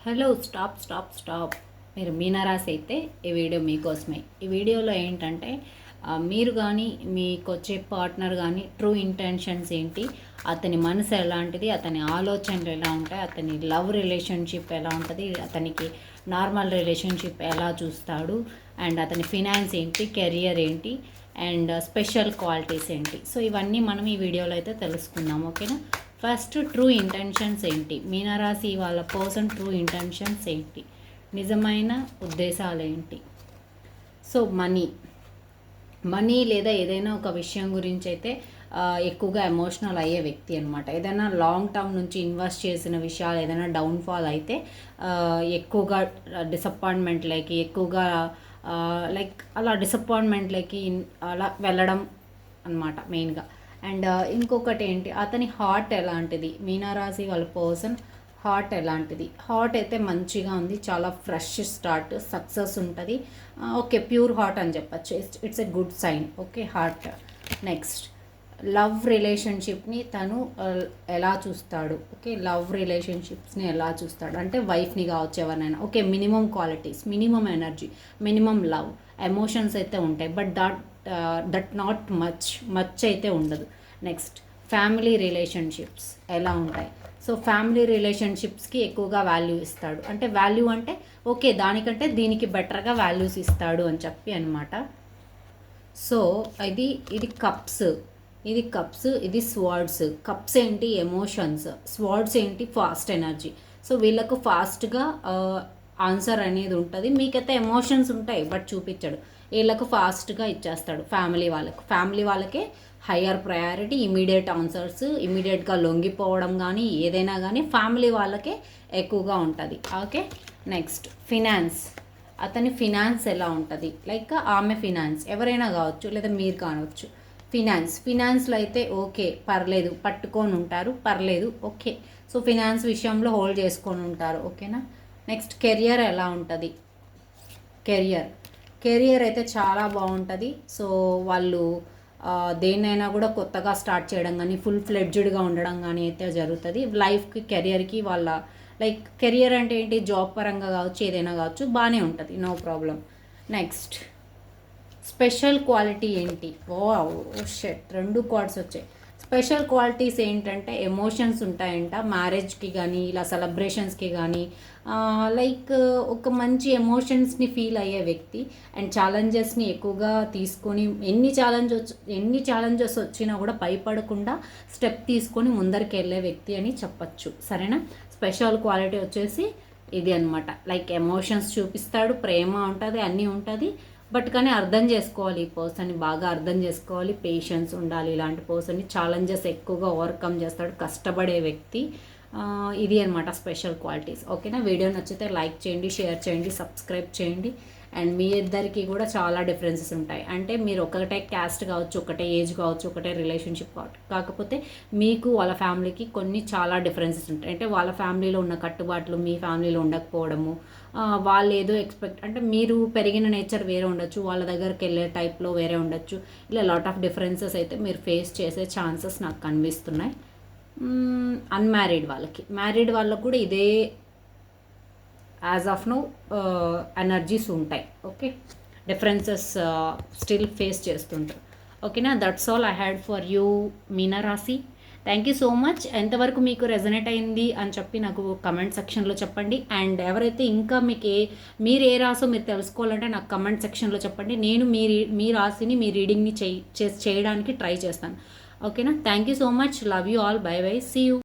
Hello stop. మీరు మీనరాశి అయితే ఈ వీడియో మీకోసమే. ఈ వీడియోలో ఏంటంటే మీరు కానీ మీకు వచ్చే పార్ట్నర్ కానీ ట్రూ ఇంటెన్షన్స్ ఏంటి, అతని మనసు ఎలాంటిది, అతని ఆలోచనలు ఎలా ఉంటాయి, అతని లవ్ రిలేషన్షిప్ ఎలా ఉంటుంది, అతనికి నార్మల్ రిలేషన్షిప్ ఎలా చూస్తాడు, అండ్ అతని ఫినాన్స్ ఏంటి, కెరియర్ ఏంటి, అండ్ స్పెషల్ క్వాలిటీస్ ఏంటి. సో ఇవన్నీ మనం ఈ వీడియోలో అయితే తెలుసుకుందాం. ఓకేనా? ఫస్ట్ ట్రూ ఇంటెన్షన్స్ ఏంటి, మీనరాశి వాళ్ళ పర్సన్ ట్రూ ఇంటెన్షన్స్ ఏంటి, నిజమైన ఉద్దేశాలు ఏంటి. సో మనీ లేదా ఏదైనా ఒక విషయం గురించి అయితే ఎక్కువగా ఎమోషనల్ అయ్యే వ్యక్తి అనమాట. ఏదైనా లాంగ్ టర్మ్ నుంచి ఇన్వెస్ట్ చేసిన విషయాలు ఏదైనా డౌన్ఫాల్ అయితే ఎక్కువగా డిసప్పాయింట్మెంట్లకి ఎక్కువగా లైక్ అలా డిసప్పాయింట్మెంట్లకి అలా వెళ్ళడం అనమాట మెయిన్గా. అండ్ ఇంకొకటి ఏంటి, అతని హార్ట్ ఎలాంటిది, మీనరాశి వాళ్ళ పర్సన్ హార్ట్ ఎలాంటిది. హార్ట్ అయితే మంచిగా ఉంది, చాలా ఫ్రెష్ స్టార్ట్, సక్సెస్ ఉంటుంది. ఓకే, ప్యూర్ హార్ట్ అని చెప్పచ్చు. It's a good sign. Okay, heart. Next love రిలేషన్షిప్ని తను ఎలా చూస్తాడు. ఓకే, లవ్ రిలేషన్షిప్స్ని ఎలా చూస్తాడు అంటే వైఫ్ని కావచ్చు, ఎవరినైనా. Okay, minimum qualities, minimum energy, minimum love, emotions అయితే ఉంటాయి, బట్ దట్ నాట్ మచ్ అయితే ఉండదు. నెక్స్ట్ ఫ్యామిలీ రిలేషన్షిప్స్ ఎలా ఉంటాయి. సో ఫ్యామిలీ రిలేషన్షిప్స్కి ఎక్కువగా వాల్యూ ఇస్తాడు. అంటే వాల్యూ అంటే ఓకే, దానికంటే దీనికి బెటర్గా వాల్యూస్ ఇస్తాడు అని చెప్పి అనమాట. సో ఇది కప్స్, ఇది స్వార్డ్స్. కప్స్ ఏంటి, ఎమోషన్స్. స్వార్డ్స్ ఏంటి, ఫాస్ట్ ఎనర్జీ. సో వీళ్ళకు ఫాస్ట్గా ఆన్సర్ అనేది ఉంటుంది. మీకైతే ఎమోషన్స్ ఉంటాయి బట్ చూపించాడు. వీళ్ళకు ఫాస్ట్గా ఇచ్చేస్తాడు. ఫ్యామిలీ వాళ్ళకే హయ్యర్ ప్రయారిటీ, ఇమీడియట్ ఆన్సర్స్, ఇమీడియట్గా లొంగిపోవడం కానీ ఏదైనా కానీ ఫ్యామిలీ వాళ్ళకే ఎక్కువగా ఉంటుంది. Okay, next finance. అతని ఫినాన్స్ ఎలా ఉంటుంది, లైక్ ఆమె ఫినాన్స్, ఎవరైనా కావచ్చు లేదా మీరు కావచ్చు. ఫినాన్స్లో అయితే ఓకే, పర్లేదు, పట్టుకొని ఉంటారు, పర్లేదు, ఓకే. సో ఫినాన్స్ విషయంలో హోల్డ్ చేసుకొని ఉంటారు. ఓకేనా? నెక్స్ట్ కెరియర్ ఎలా ఉంటుంది. కెరియర్ అయితే చాలా బాగుంటుంది. సో వాళ్ళు దేన్నైనా కూడా కొత్తగా స్టార్ట్ చేయడం కానీ ఫుల్ ఫ్లెడ్జ్డ్గా ఉండడం కానీ అయితే జరుగుతుంది. లైఫ్కి కెరియర్కి వాళ్ళ లైక్ కెరియర్ అంటే ఏంటి, జాబ్ పరంగా కావచ్చు, ఏదైనా కావచ్చు, బాగానే ఉంటుంది, no problem. Next special quality ఏంటి. షెట్, 2 కార్డ్స్ వచ్చాయి. స్పెషల్ క్వాలిటీస్ ఏంటంటే ఎమోషన్స్ ఉంటాయంట మ్యారేజ్కి కానీ ఇలా సెలబ్రేషన్స్కి కానీ, లైక్ ఒక మంచి ఎమోషన్స్ని ఫీల్ అయ్యే వ్యక్తి. అండ్ ఛాలెంజెస్ని ఎక్కువగా తీసుకొని ఎన్ని ఛాలెంజెస్ వచ్చినా కూడా భయపడకుండా స్టెప్ తీసుకొని ముందరికి వెళ్ళే వ్యక్తి అని చెప్పచ్చు. సరేనా? స్పెషల్ క్వాలిటీ వచ్చేసి ఇది అనమాట. లైక్ ఎమోషన్స్ చూపిస్తాడు, ప్రేమ ఉంటుంది, అన్నీ ఉంటుంది. బట్ కానీ అర్థం చేసుకోవాలి, ఈ పర్సన్ని బాగా అర్థం చేసుకోవాలి, పేషెన్స్ ఉండాలి. ఇలాంటి పర్సన్ని ఛాలెంజెస్ ఎక్కువగా ఓవర్కమ్ చేస్తాడు, కష్టపడే వ్యక్తి. ఇది అనమాట స్పెషల్ క్వాలిటీస్. ఓకేనా? వీడియో నచ్చితే లైక్ చేయండి, షేర్ చేయండి, సబ్స్క్రైబ్ చేయండి. అండ్ మీ ఇద్దరికి కూడా చాలా డిఫరెన్సెస్ ఉంటాయి. అంటే మీరు ఒకటే క్యాస్ట్ కావచ్చు, ఒకటే ఏజ్ కావచ్చు, ఒకటే రిలేషన్షిప్ కావచ్చు, కాకపోతే మీకు వాళ్ళ ఫ్యామిలీకి కొన్ని చాలా డిఫరెన్సెస్ ఉంటాయి. అంటే వాళ్ళ ఫ్యామిలీలో ఉన్న కట్టుబాట్లు మీ ఫ్యామిలీలో ఉండకపోవడము, వాళ్ళు ఏదో ఎక్స్పెక్ట్ అంటే మీరు పెరిగిన నేచర్ వేరే ఉండొచ్చు, వాళ్ళ దగ్గరికి వెళ్ళే టైప్లో వేరే ఉండొచ్చు. ఇలా లాట్ ఆఫ్ డిఫరెన్సెస్ అయితే మీరు ఫేస్ చేసే ఛాన్సెస్ నాకు కనిపిస్తున్నాయి. అన్మ్యారీడ్ వాళ్ళకి, మ్యారీడ్ వాళ్ళకు కూడా ఇదే యాజ్ ఆఫ్ నో ఎనర్జీస్ ఉంటాయి. ఓకే, డిఫరెన్సెస్ స్టిల్ ఫేస్ చేస్తుంటారు. ఓకేనా? That's all I had for you మీనరాశి. Thank you so much. ఎంతవరకు మీకు రెజనేట్ అయింది అని చెప్పి నాకు కమెంట్ సెక్షన్లో చెప్పండి. అండ్ ఎవరైతే ఇంకా మీరు ఏ రాసో మీరు తెలుసుకోవాలంటే నాకు కమెంట్ సెక్షన్లో చెప్పండి. నేను మీ రాశిని మీ రీడింగ్ని చేయడానికి ట్రై చేస్తాను. ఓకేనా? Thank you so much. Love you all. Bye bye. See you.